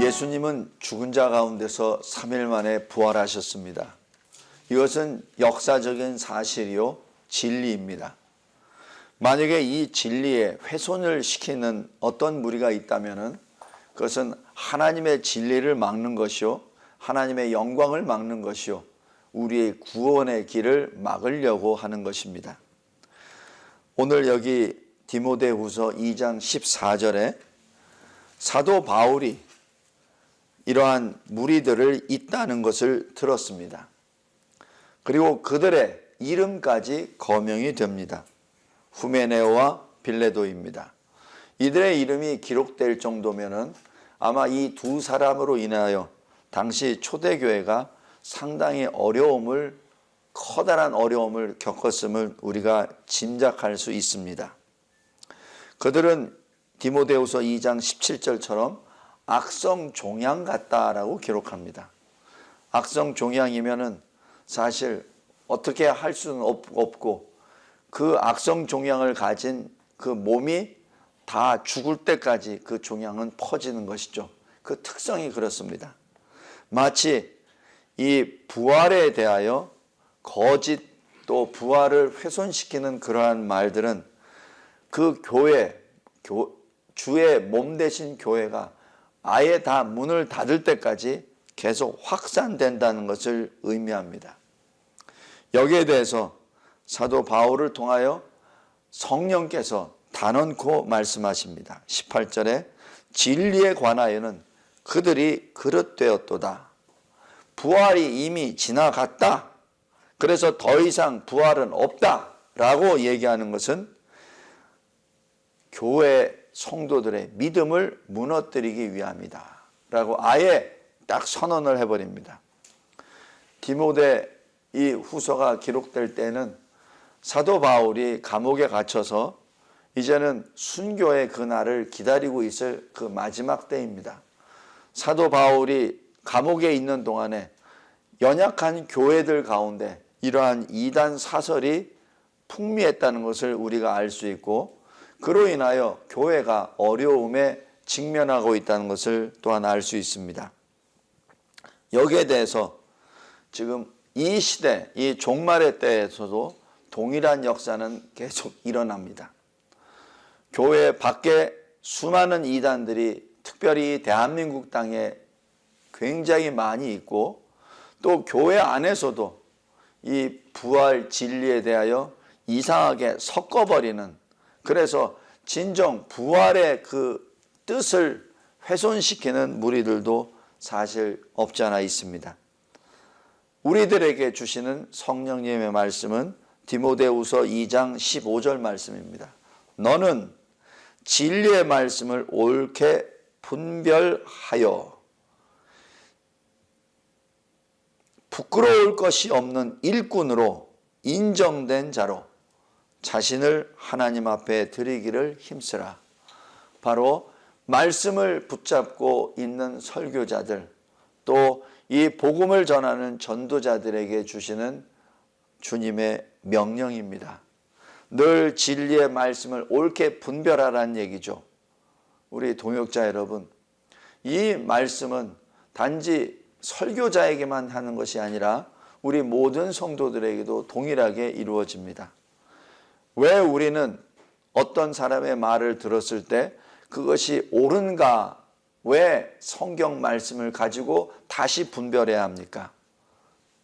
예수님은 죽은 자 가운데서 3일 만에 부활하셨습니다. 이것은 역사적인 사실이요, 진리입니다. 만약에 이 진리에 훼손을 시키는 어떤 무리가 있다면 그것은 하나님의 진리를 막는 것이요, 하나님의 영광을 막는 것이요, 우리의 구원의 길을 막으려고 하는 것입니다. 오늘 여기 디모데후서 2장 14절에 사도 바울이 이러한 무리들을 있다는 것을 들었습니다. 그리고 그들의 이름까지 거명이 됩니다. 후메네오와 빌레도입니다. 이들의 이름이 기록될 정도면은 아마 이 두 사람으로 인하여 당시 초대교회가 상당히 커다란 어려움을 겪었음을 우리가 짐작할 수 있습니다. 그들은 디모데후서 2장 17절처럼 악성 종양 같다라고 기록합니다. 악성 종양이면은 사실 어떻게 할 수는 없고 그 악성 종양을 가진 그 몸이 다 죽을 때까지 그 종양은 퍼지는 것이죠. 그 특성이 그렇습니다. 마치 이 부활에 대하여 거짓 또 부활을 훼손시키는 그러한 말들은 그 주의 몸 되신 교회가 아예 다 문을 닫을 때까지 계속 확산된다는 것을 의미합니다. 여기에 대해서 사도 바울을 통하여 성령께서 단언코 말씀하십니다. 18절에 진리에 관하여는 그들이 그릇되었도다. 부활이 이미 지나갔다. 그래서 더 이상 부활은 없다 라고 얘기하는 것은 교회 성도들의 믿음을 무너뜨리기 위함이다 라고 아예 딱 선언을 해버립니다. 디모데 이 후서가 기록될 때는 사도 바울이 감옥에 갇혀서 이제는 순교의 그날을 기다리고 있을 그 마지막 때입니다. 사도 바울이 감옥에 있는 동안에 연약한 교회들 가운데 이러한 이단 사설이 풍미했다는 것을 우리가 알 수 있고, 그로 인하여 교회가 어려움에 직면하고 있다는 것을 또한 알 수 있습니다. 여기에 대해서 지금 이 시대, 이 종말의 때에서도 동일한 역사는 계속 일어납니다. 교회 밖에 수많은 이단들이 특별히 대한민국 땅에 굉장히 많이 있고, 또 교회 안에서도 이 부활 진리에 대하여 이상하게 섞어버리는, 그래서 진정 부활의 그 뜻을 훼손시키는 무리들도 사실 없지 않아 있습니다. 우리들에게 주시는 성령님의 말씀은 디모데후서 2장 15절 말씀입니다. 너는 진리의 말씀을 옳게 분별하여 부끄러울 것이 없는 일꾼으로 인정된 자로 자신을 하나님 앞에 드리기를 힘쓰라. 바로 말씀을 붙잡고 있는 설교자들, 또 이 복음을 전하는 전도자들에게 주시는 주님의 명령입니다. 늘 진리의 말씀을 옳게 분별하라는 얘기죠. 우리 동역자 여러분, 이 말씀은 단지 설교자에게만 하는 것이 아니라 우리 모든 성도들에게도 동일하게 이루어집니다. 왜 우리는 어떤 사람의 말을 들었을 때 그것이 옳은가, 왜 성경 말씀을 가지고 다시 분별해야 합니까?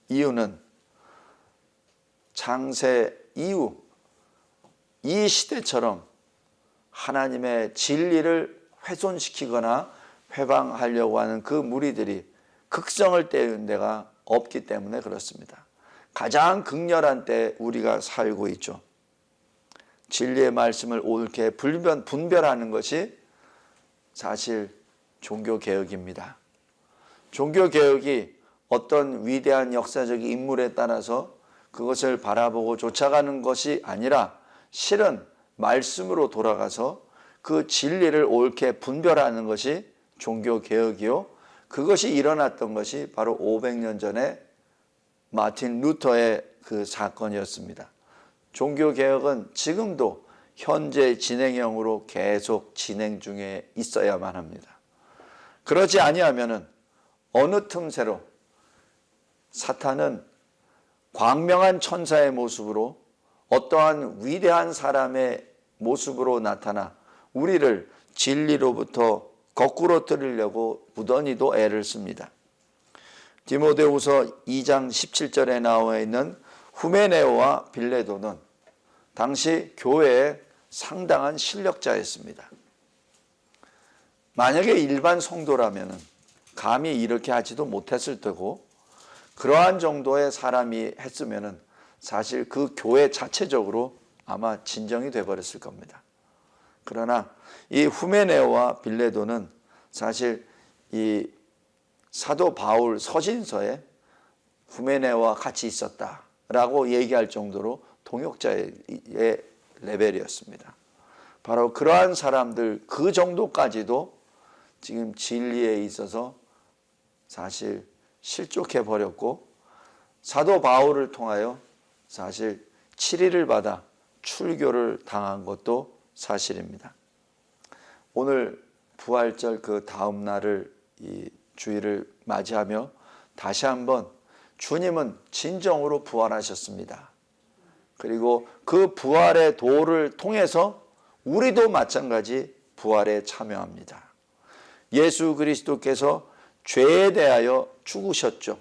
이유는 창세 이후 이 시대처럼 하나님의 진리를 훼손시키거나 회방하려고 하는 그 무리들이 극성을 떼는 데가 없기 때문에 그렇습니다. 가장 극렬한 때 우리가 살고 있죠. 진리의 말씀을 옳게 분별하는 것이 사실 종교개혁입니다. 종교개혁이 어떤 위대한 역사적 인물에 따라서 그것을 바라보고 쫓아가는 것이 아니라 실은 말씀으로 돌아가서 그 진리를 옳게 분별하는 것이 종교개혁이요, 그것이 일어났던 것이 바로 500년 전에 마틴 루터의 그 사건이었습니다. 종교개혁은 지금도 현재 진행형으로 계속 진행 중에 있어야만 합니다. 그러지 아니하면은 어느 틈새로 사탄은 광명한 천사의 모습으로 어떠한 위대한 사람의 모습으로 나타나 우리를 진리로부터 거꾸로 들으려고 무던히도 애를 씁니다. 디모데후서 2장 17절에 나와 있는 후메네오와 빌레도는 당시 교회의 상당한 실력자였습니다. 만약에 일반 성도라면 감히 이렇게 하지도 못했을 테고, 그러한 정도의 사람이 했으면 사실 그 교회 자체적으로 아마 진정이 되어버렸을 겁니다. 그러나 이 후메네오와 빌레도는 사실 이 사도 바울 서신서에 후메네오와 같이 있었다라고 얘기할 정도로 동역자의 레벨이었습니다. 바로 그러한 사람들 그 정도까지도 지금 진리에 있어서 사실 실족해 버렸고, 사도 바울을 통하여 사실 치리를 받아 출교를 당한 것도 사실입니다. 오늘 부활절 그 다음 날을 이 주일을 맞이하며 다시 한번 주님은 진정으로 부활하셨습니다. 그리고 그 부활의 도를 통해서 우리도 마찬가지 부활에 참여합니다. 예수 그리스도께서 죄에 대하여 죽으셨죠.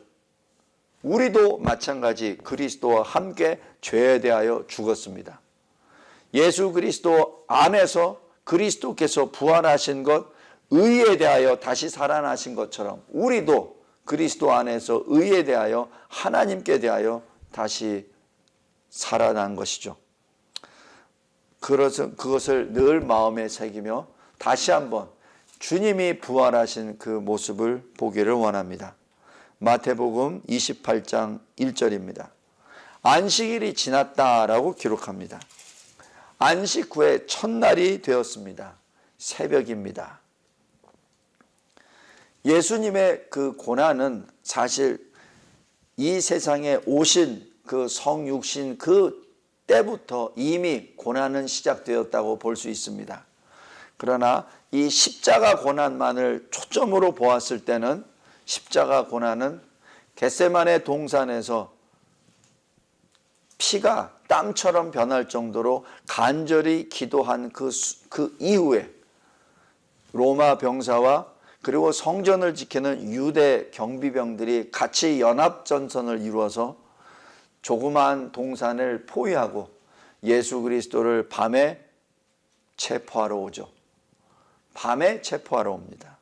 우리도 마찬가지 그리스도와 함께 죄에 대하여 죽었습니다. 예수 그리스도 안에서 그리스도께서 부활하신 것, 의에 대하여 다시 살아나신 것처럼 우리도 그리스도 안에서 의에 대하여 하나님께 대하여 다시 살아난 것이죠. 그것을 늘 마음에 새기며 다시 한번 주님이 부활하신 그 모습을 보기를 원합니다. 마태복음 28장 1절입니다. 안식일이 지났다라고 기록합니다. 안식 후에 첫날이 되었습니다. 새벽입니다. 예수님의 그 고난은 사실 이 세상에 오신 그 성육신 그 때부터 이미 고난은 시작되었다고 볼 수 있습니다. 그러나 이 십자가 고난만을 초점으로 보았을 때는 십자가 고난은 겟세마네 동산에서 피가 땀처럼 변할 정도로 간절히 기도한 그 이후에 로마 병사와 그리고 성전을 지키는 유대 경비병들이 같이 연합전선을 이루어서 조그마한 동산을 포위하고 예수 그리스도를 밤에 체포하러 오죠. 밤에 체포하러 옵니다.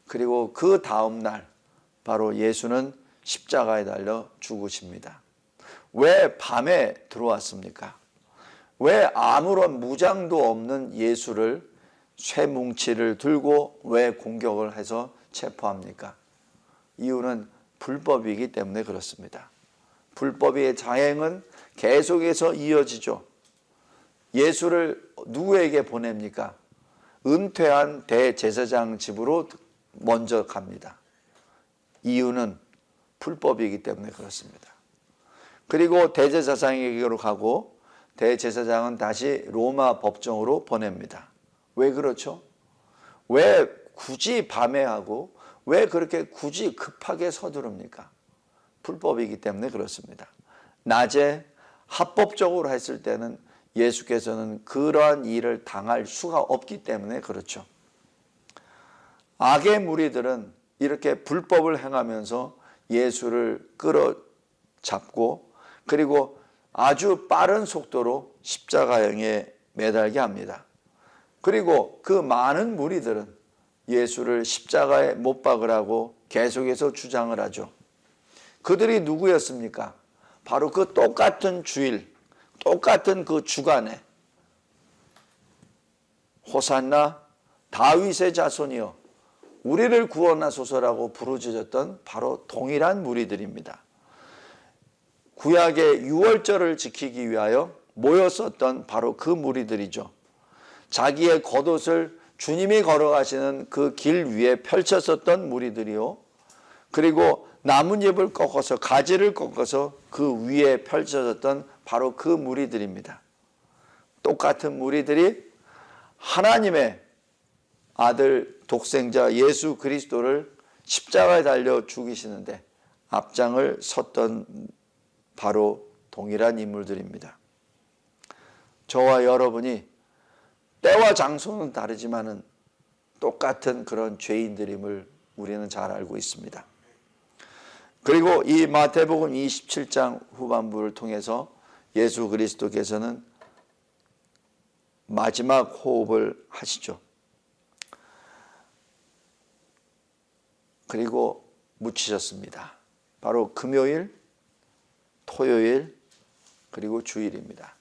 그리고 그 다음 날 바로 예수는 십자가에 달려 죽으십니다. 왜 밤에 들어왔습니까? 왜 아무런 무장도 없는 예수를 쇠뭉치를 들고 왜 공격을 해서 체포합니까? 이유는 불법이기 때문에 그렇습니다. 불법의 자행은 계속해서 이어지죠. 예수를 누구에게 보냅니까? 은퇴한 대제사장 집으로 먼저 갑니다. 이유는 불법이기 때문에 그렇습니다. 그리고 대제사장에게로 가고 대제사장은 다시 로마 법정으로 보냅니다. 왜 그렇죠? 왜 굳이 밤에 하고 왜 그렇게 굳이 급하게 서두릅니까? 불법이기 때문에 그렇습니다. 낮에 합법적으로 했을 때는 예수께서는 그러한 일을 당할 수가 없기 때문에 그렇죠. 악의 무리들은 이렇게 불법을 행하면서 예수를 끌어잡고 그리고 아주 빠른 속도로 십자가형에 매달게 합니다. 그리고 그 많은 무리들은 예수를 십자가에 못 박으라고 계속해서 주장을 하죠. 그들이 누구였습니까? 바로 그 똑같은 주일, 똑같은 그 주간에 호산나 다윗의 자손이여 우리를 구원하소서라고 부르짖었던 바로 동일한 무리들입니다. 구약의 유월절을 지키기 위하여 모였었던 바로 그 무리들이죠. 자기의 겉옷을 주님이 걸어가시는 그 길 위에 펼쳤었던 무리들이요. 그리고 나뭇잎을 꺾어서 가지를 꺾어서 그 위에 펼쳐졌던 바로 그 무리들입니다. 똑같은 무리들이 하나님의 아들 독생자 예수 그리스도를 십자가에 달려 죽이시는데 앞장을 섰던 바로 동일한 인물들입니다. 저와 여러분이 때와 장소는 다르지만은 똑같은 그런 죄인들임을 우리는 잘 알고 있습니다. 그리고 이 마태복음 27장 후반부를 통해서 예수 그리스도께서는 마지막 호흡을 하시죠. 그리고 묻히셨습니다. 바로 금요일, 토요일, 그리고 주일입니다.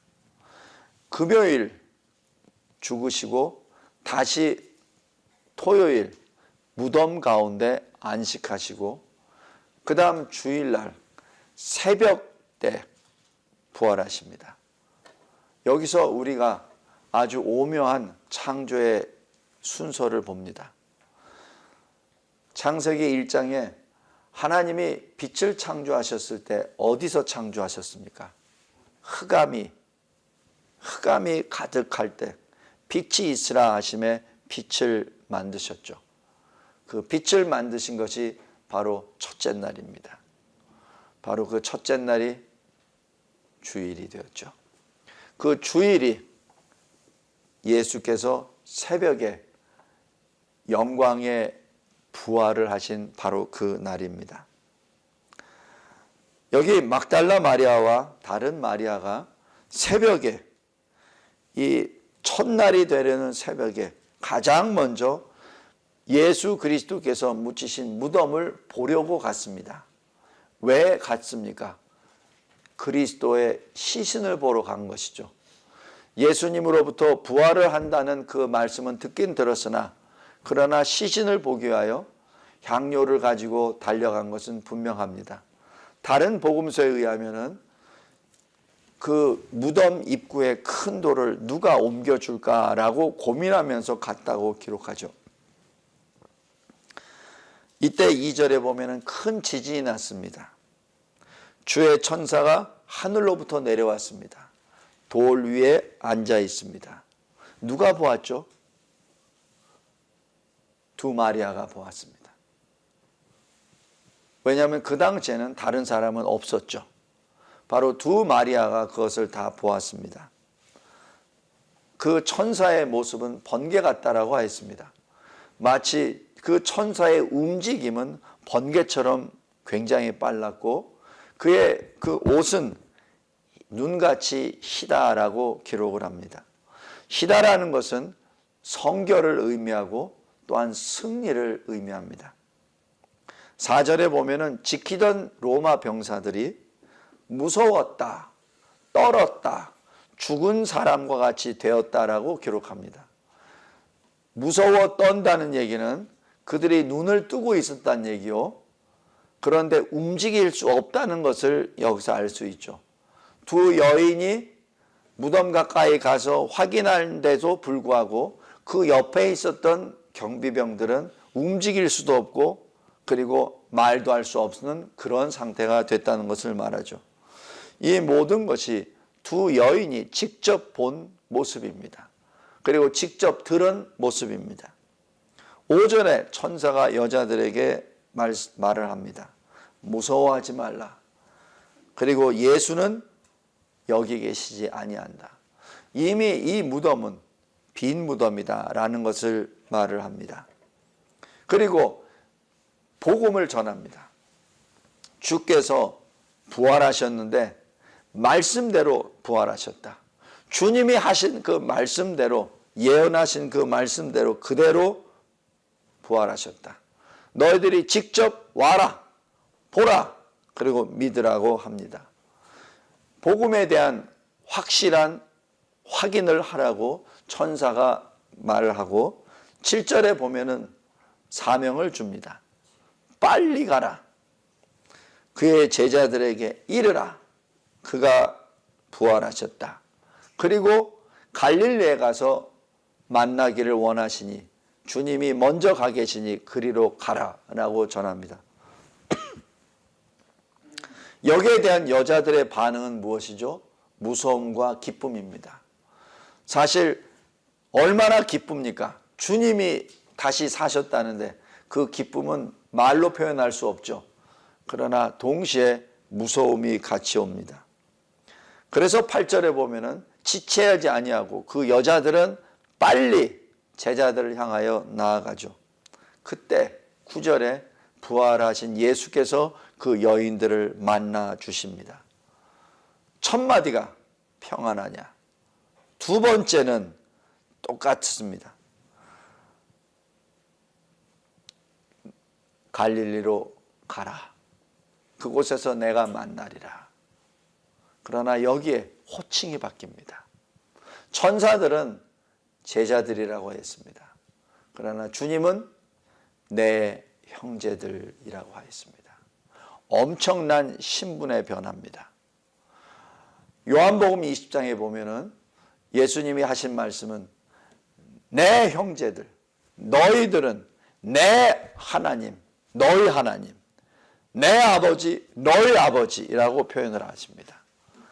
금요일 죽으시고 다시 토요일 무덤 가운데 안식하시고 그 다음 주일날 새벽 때 부활하십니다. 여기서 우리가 아주 오묘한 창조의 순서를 봅니다. 창세기 1장에 하나님이 빛을 창조하셨을 때 어디서 창조하셨습니까? 흑암이 가득할 때 빛이 있으라 하심에 빛을 만드셨죠. 그 빛을 만드신 것이 바로 첫째 날입니다. 바로 그 첫째 날이 주일이 되었죠. 그 주일이 예수께서 새벽에 영광의 부활을 하신 바로 그 날입니다. 여기 막달라 마리아와 다른 마리아가 새벽에 이 첫날이 되려는 새벽에 가장 먼저 예수 그리스도께서 묻히신 무덤을 보려고 갔습니다. 왜 갔습니까? 그리스도의 시신을 보러 간 것이죠. 예수님으로부터 부활을 한다는 그 말씀은 듣긴 들었으나 그러나 시신을 보기 위하여 향료를 가지고 달려간 것은 분명합니다. 다른 복음서에 의하면은 그 무덤 입구에 큰 돌을 누가 옮겨줄까라고 고민하면서 갔다고 기록하죠. 이때 2절에 보면은 큰 지진이 났습니다. 주의 천사가 하늘로부터 내려왔습니다. 돌 위에 앉아 있습니다. 누가 보았죠? 두 마리아가 보았습니다. 왜냐하면 그 당시에는 다른 사람은 없었죠. 바로 두 마리아가 그것을 다 보았습니다. 그 천사의 모습은 번개 같다라고 하였습니다. 마치 그 천사의 움직임은 번개처럼 굉장히 빨랐고 그의 그 옷은 눈같이 희다라고 기록을 합니다. 희다라는 것은 성결을 의미하고 또한 승리를 의미합니다. 4절에 보면은 지키던 로마 병사들이 무서웠다, 떨었다, 죽은 사람과 같이 되었다라고 기록합니다. 무서워 떤다는 얘기는 그들이 눈을 뜨고 있었다는 얘기요. 그런데 움직일 수 없다는 것을 여기서 알 수 있죠. 두 여인이 무덤 가까이 가서 확인하는데도 불구하고 그 옆에 있었던 경비병들은 움직일 수도 없고 그리고 말도 할 수 없는 그런 상태가 됐다는 것을 말하죠. 이 모든 것이 두 여인이 직접 본 모습입니다. 그리고 직접 들은 모습입니다. 5절에 천사가 여자들에게 말을 합니다. 무서워하지 말라. 그리고 예수는 여기 계시지 아니한다. 이미 이 무덤은 빈 무덤이다라는 것을 말을 합니다. 그리고 복음을 전합니다. 주께서 부활하셨는데 말씀대로 부활하셨다. 주님이 하신 그 말씀대로 예언하신 그 말씀대로 그대로 부활하셨다. 너희들이 직접 와라, 보라, 그리고 믿으라고 합니다. 복음에 대한 확실한 확인을 하라고 천사가 말을 하고 7절에 보면은 사명을 줍니다. 빨리 가라. 그의 제자들에게 이르라. 그가 부활하셨다. 그리고 갈릴리에 가서 만나기를 원하시니 주님이 먼저 가 계시니 그리로 가라라고 전합니다. 여기에 대한 여자들의 반응은 무엇이죠? 무서움과 기쁨입니다. 사실 얼마나 기쁩니까? 주님이 다시 사셨다는데 그 기쁨은 말로 표현할 수 없죠. 그러나 동시에 무서움이 같이 옵니다. 그래서 8절에 보면은 지체하지 아니하고 그 여자들은 빨리 제자들을 향하여 나아가죠. 그때 9절에 부활하신 예수께서 그 여인들을 만나 주십니다. 첫 마디가 평안하냐. 두 번째는 똑같습니다. 갈릴리로 가라. 그곳에서 내가 만나리라. 그러나 여기에 호칭이 바뀝니다. 천사들은 제자들이라고 했습니다. 그러나 주님은 내 형제들이라고 하였습니다. 엄청난 신분의 변화입니다. 요한복음 20장에 보면은 예수님이 하신 말씀은 내 형제들, 너희들은 내 하나님, 너희 하나님, 내 아버지, 너희 아버지라고 표현을 하십니다.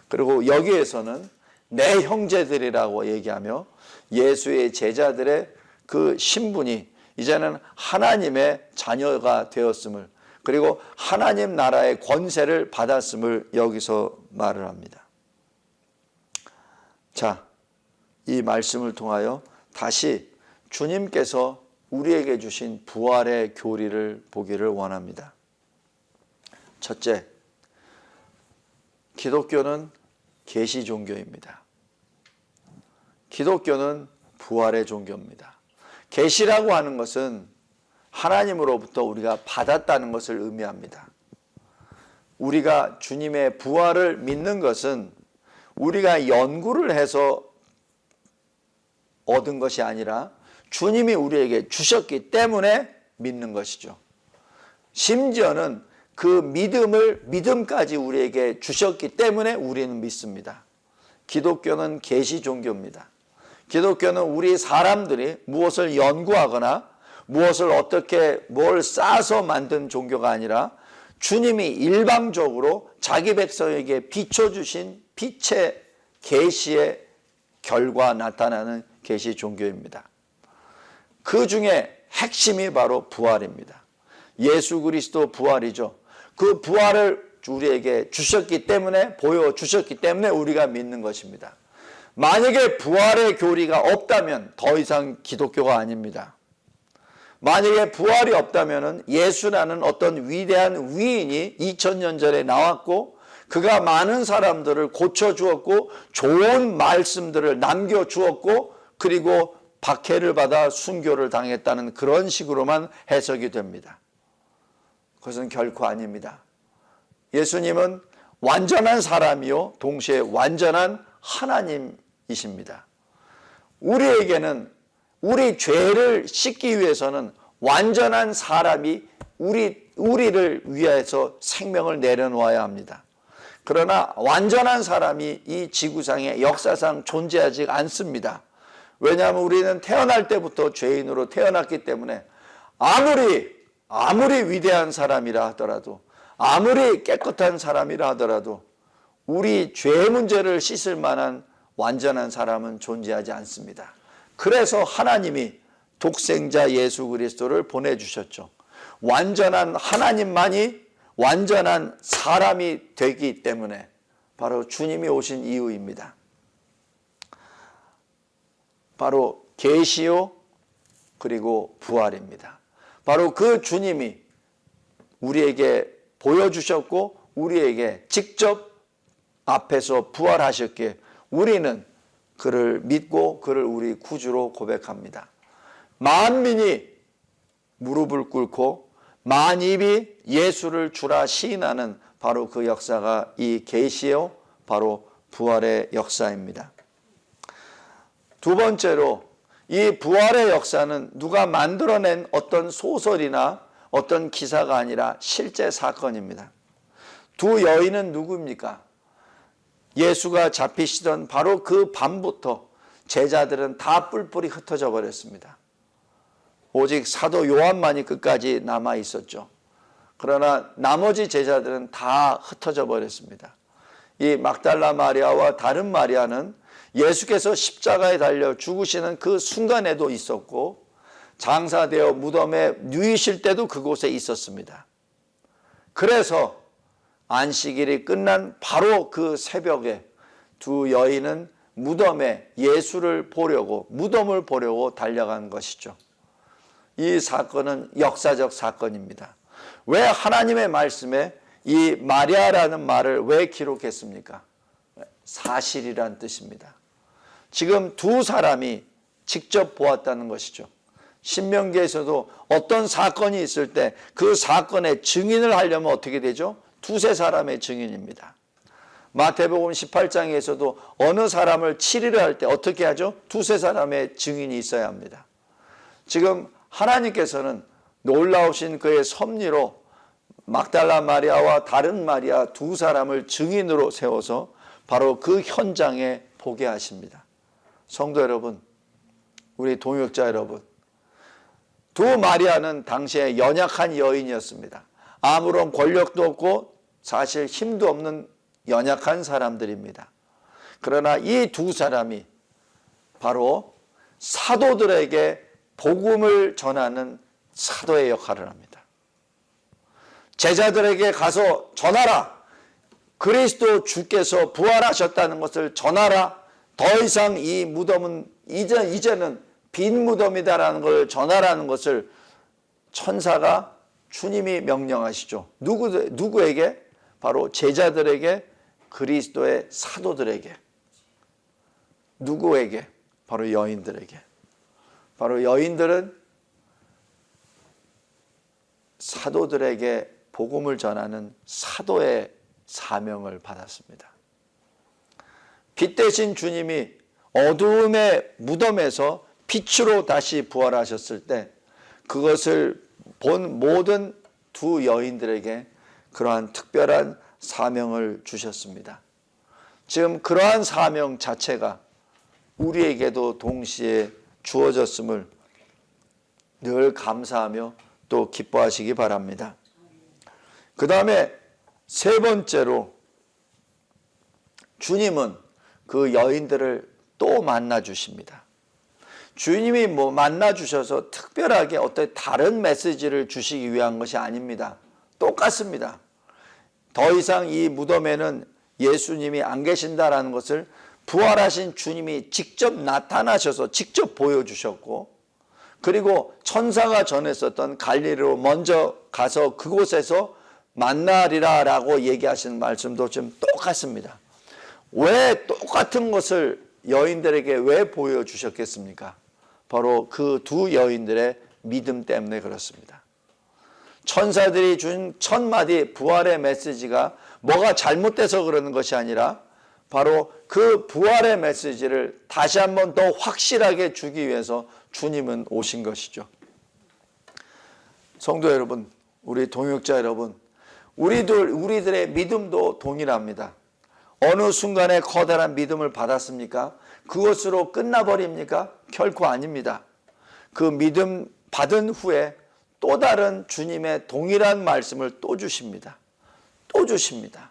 그리고 여기에서는 내 형제들이라고 얘기하며 예수의 제자들의 그 신분이 이제는 하나님의 자녀가 되었음을, 그리고 하나님 나라의 권세를 받았음을 여기서 말을 합니다. 자, 이 말씀을 통하여 다시 주님께서 우리에게 주신 부활의 교리를 보기를 원합니다. 첫째, 기독교는 계시 종교입니다. 기독교는 부활의 종교입니다. 계시라고 하는 것은 하나님으로부터 우리가 받았다는 것을 의미합니다. 우리가 주님의 부활을 믿는 것은 우리가 연구를 해서 얻은 것이 아니라 주님이 우리에게 주셨기 때문에 믿는 것이죠. 심지어는 그 믿음까지 우리에게 주셨기 때문에 우리는 믿습니다. 기독교는 계시 종교입니다. 기독교는 우리 사람들이 무엇을 연구하거나 무엇을 어떻게 뭘 쌓아서 만든 종교가 아니라 주님이 일방적으로 자기 백성에게 비춰주신 빛의 계시의 결과 나타나는 계시 종교입니다. 그 중에 핵심이 바로 부활입니다. 예수 그리스도 부활이죠. 그 부활을 우리에게 주셨기 때문에, 보여주셨기 때문에 우리가 믿는 것입니다. 만약에 부활의 교리가 없다면 더 이상 기독교가 아닙니다. 만약에 부활이 없다면 예수라는 어떤 위대한 위인이 2000년 전에 나왔고 그가 많은 사람들을 고쳐주었고 좋은 말씀들을 남겨주었고 그리고 박해를 받아 순교를 당했다는 그런 식으로만 해석이 됩니다. 그것은 결코 아닙니다. 예수님은 완전한 사람이요 동시에 완전한 하나님이십니다. 우리에게는 우리 죄를 씻기 위해서는 완전한 사람이 우리를 위해서 생명을 내려놓아야 합니다. 그러나 완전한 사람이 이 지구상의 역사상 존재하지 않습니다. 왜냐하면 우리는 태어날 때부터 죄인으로 태어났기 때문에 아무리 위대한 사람이라 하더라도 아무리 깨끗한 사람이라 하더라도 우리 죄 문제를 씻을 만한 완전한 사람은 존재하지 않습니다. 그래서 하나님이 독생자 예수 그리스도를 보내주셨죠. 완전한 하나님만이 완전한 사람이 되기 때문에 바로 주님이 오신 이유입니다. 바로 계시요 그리고 부활입니다. 바로 그 주님이 우리에게 보여주셨고 우리에게 직접 앞에서 부활하셨기에 우리는 그를 믿고 그를 우리 구주로 고백합니다. 만민이 무릎을 꿇고 만입이 예수를 주라 시인하는 바로 그 역사가 이 계시요 바로 부활의 역사입니다. 두 번째로 이 부활의 역사는 누가 만들어낸 어떤 소설이나 어떤 기사가 아니라 실제 사건입니다. 두 여인은 누구입니까? 예수가 잡히시던 바로 그 밤부터 제자들은 다 뿔뿔이 흩어져 버렸습니다. 오직 사도 요한만이 끝까지 남아 있었죠. 그러나 나머지 제자들은 다 흩어져 버렸습니다. 이 막달라 마리아와 다른 마리아는 예수께서 십자가에 달려 죽으시는 그 순간에도 있었고 장사되어 무덤에 누이실 때도 그곳에 있었습니다. 그래서 안식일이 끝난 바로 그 새벽에 두 여인은 무덤에 예수를 보려고, 무덤을 보려고 달려간 것이죠. 이 사건은 역사적 사건입니다. 왜 하나님의 말씀에 이 마리아라는 말을 왜 기록했습니까? 사실이란 뜻입니다. 지금 두 사람이 직접 보았다는 것이죠. 신명기에서도 어떤 사건이 있을 때 그 사건의 증인을 하려면 어떻게 되죠? 두세 사람의 증인입니다. 마태복음 18장에서도 어느 사람을 치리를 할 때 어떻게 하죠? 두세 사람의 증인이 있어야 합니다. 지금 하나님께서는 놀라우신 그의 섭리로 막달라 마리아와 다른 마리아 두 사람을 증인으로 세워서 바로 그 현장에 보게 하십니다. 성도 여러분, 우리 동역자 여러분, 두 마리아는 당시에 연약한 여인이었습니다. 아무런 권력도 없고 사실 힘도 없는 연약한 사람들입니다. 그러나 이 두 사람이 바로 사도들에게 복음을 전하는 사도의 역할을 합니다. 제자들에게 가서 전하라. 그리스도 주께서 부활하셨다는 것을 전하라. 더 이상 이 무덤은 이제는 빈 무덤이다라는 걸 전하라는 것을 천사가 주님이 명령하시죠. 누구에게? 바로 제자들에게, 그리스도의 사도들에게. 누구에게? 바로 여인들에게. 바로 여인들은 사도들에게 복음을 전하는 사도의 사명을 받았습니다. 빛 대신 주님이 어두움의 무덤에서 빛으로 다시 부활하셨을 때 그것을 본 모든 두 여인들에게 그러한 특별한 사명을 주셨습니다. 지금 그러한 사명 자체가 우리에게도 동시에 주어졌음을 늘 감사하며 또 기뻐하시기 바랍니다. 그 다음에 세 번째로 주님은 그 여인들을 또 만나 주십니다. 주님이 만나 주셔서 특별하게 어떤 다른 메시지를 주시기 위한 것이 아닙니다. 똑같습니다. 더 이상 이 무덤에는 예수님이 안 계신다라는 것을 부활하신 주님이 직접 나타나셔서 직접 보여주셨고, 그리고 천사가 전했었던 갈릴리로 먼저 가서 그곳에서 만나리라 라고 얘기하시는 말씀도 좀 똑같습니다. 왜 똑같은 것을 여인들에게 왜 보여주셨겠습니까? 바로 그 두 여인들의 믿음 때문에 그렇습니다. 천사들이 준 첫 마디 부활의 메시지가 뭐가 잘못돼서 그러는 것이 아니라 바로 그 부활의 메시지를 다시 한번 더 확실하게 주기 위해서 주님은 오신 것이죠. 성도 여러분, 우리 동역자 여러분, 우리들의 믿음도 동일합니다. 어느 순간에 커다란 믿음을 받았습니까? 그것으로 끝나버립니까? 결코 아닙니다. 그 믿음 받은 후에 또 다른 주님의 동일한 말씀을 또 주십니다. 또 주십니다.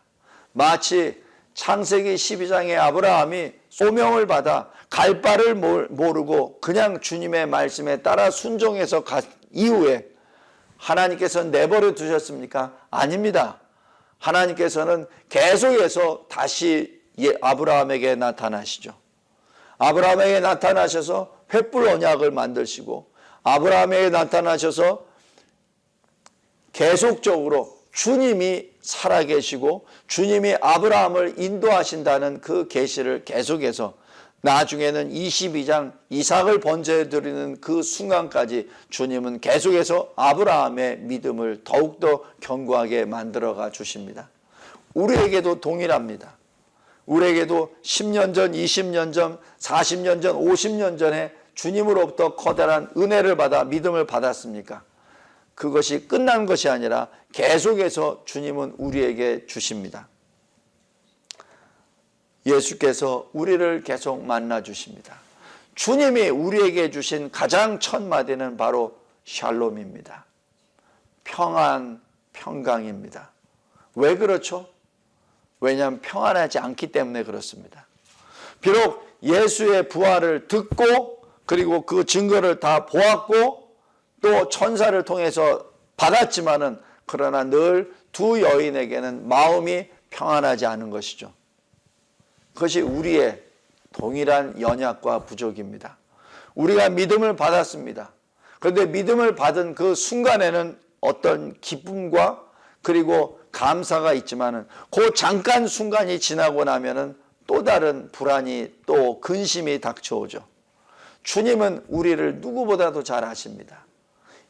마치 창세기 12장의 아브라함이 소명을 받아 갈 바를 모르고 그냥 주님의 말씀에 따라 순종해서 간 이후에 하나님께서는 내버려 두셨습니까? 아닙니다. 하나님께서는 계속해서 다시 아브라함에게 나타나시죠. 아브라함에게 나타나셔서 횃불 언약을 만드시고 아브라함에게 나타나셔서 계속적으로 주님이 살아계시고 주님이 아브라함을 인도하신다는 그 계시를 계속해서 나중에는 22장 이삭을 번제해드리는 그 순간까지 주님은 계속해서 아브라함의 믿음을 더욱더 견고하게 만들어가 주십니다. 우리에게도 동일합니다. 우리에게도 10년 전, 20년 전, 40년 전, 50년 전에 주님으로부터 커다란 은혜를 받아 믿음을 받았습니까? 그것이 끝난 것이 아니라 계속해서 주님은 우리에게 주십니다. 예수께서 우리를 계속 만나 주십니다. 주님이 우리에게 주신 가장 첫 마디는 바로 샬롬입니다. 평안, 평강입니다. 왜 그렇죠? 왜냐하면 평안하지 않기 때문에 그렇습니다. 비록 예수의 부활을 듣고 그리고 그 증거를 다 보았고 또 천사를 통해서 받았지만은 그러나 늘 두 여인에게는 마음이 평안하지 않은 것이죠. 그것이 우리의 동일한 연약과 부족입니다. 우리가 믿음을 받았습니다. 그런데 믿음을 받은 그 순간에는 어떤 기쁨과 그리고 감사가 있지만은 그 잠깐 순간이 지나고 나면은 또 다른 불안이 또 근심이 닥쳐오죠. 주님은 우리를 누구보다도 잘 아십니다.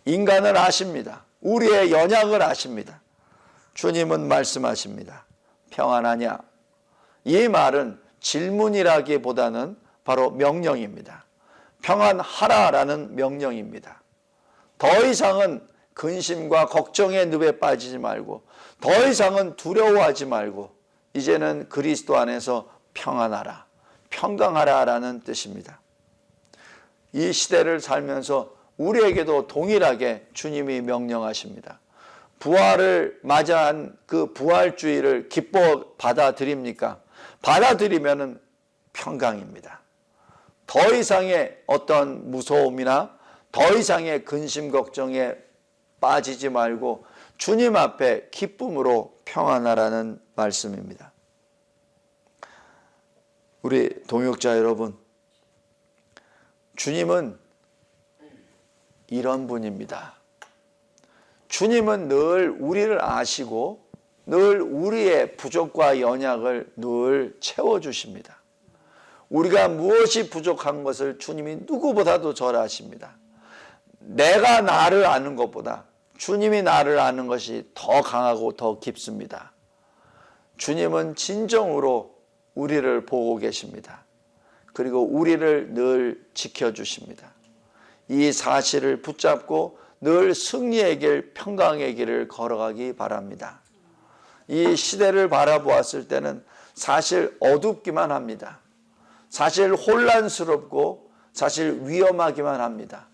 인간을 아십니다. 우리의 연약을 아십니다. 주님은 말씀하십니다. 평안하냐? 이 말은 질문이라기보다는 바로 명령입니다. 평안하라라는 명령입니다. 더 이상은 근심과 걱정의 늪에 빠지지 말고, 더 이상은 두려워하지 말고 이제는 그리스도 안에서 평안하라, 평강하라라는 뜻입니다. 이 시대를 살면서 우리에게도 동일하게 주님이 명령하십니다. 부활을 맞이한 그 부활주의를 기뻐 받아들입니까? 받아들이면은 평강입니다. 더 이상의 어떤 무서움이나 더 이상의 근심 걱정에 빠지지 말고 주님 앞에 기쁨으로 평안하라는 말씀입니다. 우리 동역자 여러분, 주님은 이런 분입니다. 주님은 늘 우리를 아시고 늘 우리의 부족과 연약을 늘 채워주십니다. 우리가 무엇이 부족한 것을 주님이 누구보다도 잘 아십니다. 내가 나를 아는 것보다 주님이 나를 아는 것이 더 강하고 더 깊습니다. 주님은 진정으로 우리를 보고 계십니다. 그리고 우리를 늘 지켜주십니다. 이 사실을 붙잡고 늘 승리의 길, 평강의 길을 걸어가기 바랍니다. 이 시대를 바라보았을 때는 사실 어둡기만 합니다. 사실 혼란스럽고 사실 위험하기만 합니다.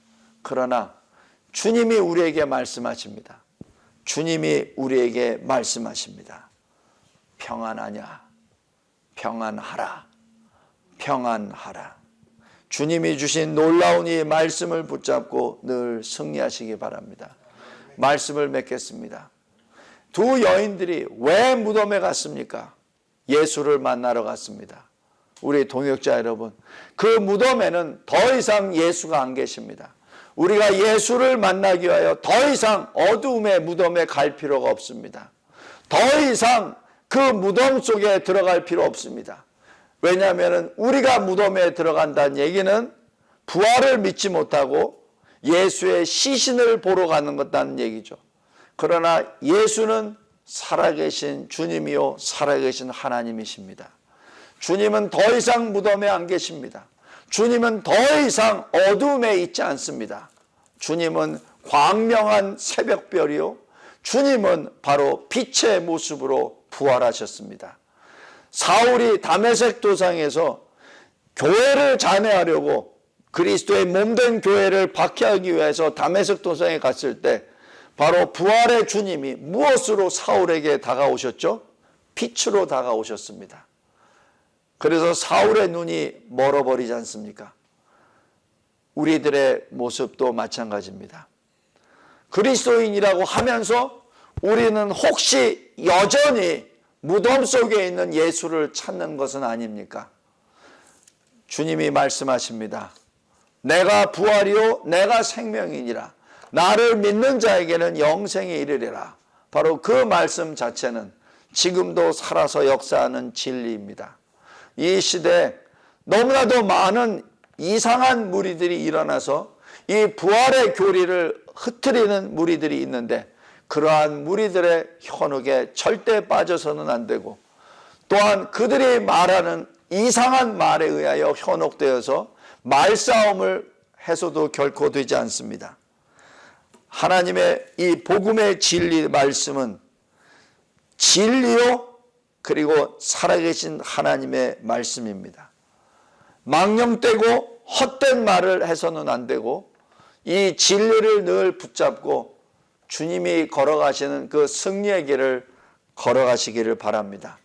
그러나 주님이 우리에게 말씀하십니다. 주님이 우리에게 말씀하십니다. 평안하냐? 평안하라. 평안하라. 주님이 주신 놀라운 이 말씀을 붙잡고 늘 승리하시기 바랍니다. 말씀을 맺겠습니다. 두 여인들이 왜 무덤에 갔습니까? 예수를 만나러 갔습니다. 우리 동역자 여러분, 그 무덤에는 더 이상 예수가 안 계십니다. 우리가 예수를 만나기 위하여 더 이상 어두움의 무덤에 갈 필요가 없습니다. 더 이상 그 무덤 속에 들어갈 필요 없습니다. 왜냐하면 우리가 무덤에 들어간다는 얘기는 부활을 믿지 못하고 예수의 시신을 보러 가는 것다는 얘기죠. 그러나 예수는 살아계신 주님이요 살아계신 하나님이십니다. 주님은 더 이상 무덤에 안 계십니다. 주님은 더 이상 어둠에 있지 않습니다. 주님은 광명한 새벽별이요, 주님은 바로 빛의 모습으로 부활하셨습니다. 사울이 다메섹 도상에서 교회를 잔해하려고 그리스도의 몸된 교회를 박해하기 위해서 다메섹 도상에 갔을 때 바로 부활의 주님이 무엇으로 사울에게 다가오셨죠? 빛으로 다가오셨습니다. 그래서 사울의 눈이 멀어버리지 않습니까? 우리들의 모습도 마찬가지입니다. 그리스도인이라고 하면서 우리는 혹시 여전히 무덤 속에 있는 예수를 찾는 것은 아닙니까? 주님이 말씀하십니다. 내가 부활이요 내가 생명이니라. 나를 믿는 자에게는 영생에 이르리라. 바로 그 말씀 자체는 지금도 살아서 역사하는 진리입니다. 이 시대에 너무나도 많은 이상한 무리들이 일어나서 이 부활의 교리를 흐트리는 무리들이 있는데 그러한 무리들의 현혹에 절대 빠져서는 안 되고 또한 그들이 말하는 이상한 말에 의하여 현혹되어서 말싸움을 해서도 결코 되지 않습니다. 하나님의 이 복음의 진리 말씀은 진리요 그리고 살아계신 하나님의 말씀입니다. 망령되고 헛된 말을 해서는 안 되고 이 진리를 늘 붙잡고 주님이 걸어가시는 그 승리의 길을 걸어가시기를 바랍니다.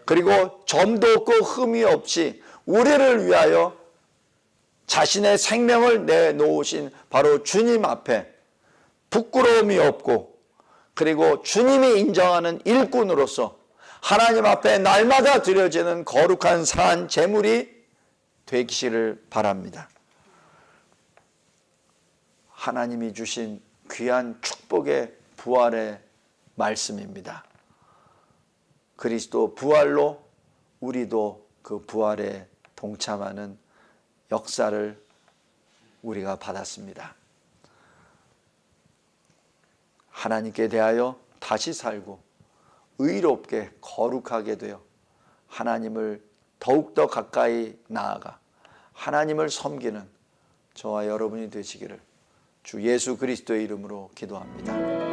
그리고 점도 없고 흠이 없이 우리를 위하여 자신의 생명을 내놓으신 바로 주님 앞에 부끄러움이 없고 그리고 주님이 인정하는 일꾼으로서 하나님 앞에 날마다 드려지는 거룩한 산 제물이 되기를 바랍니다. 하나님이 주신 귀한 축복의 부활의 말씀입니다. 그리스도 부활로 우리도 그 부활에 동참하는 역사를 우리가 받았습니다. 하나님께 대하여 다시 살고 의롭게 거룩하게 되어 하나님을 더욱더 가까이 나아가 하나님을 섬기는 저와 여러분이 되시기를 주 예수 그리스도의 이름으로 기도합니다.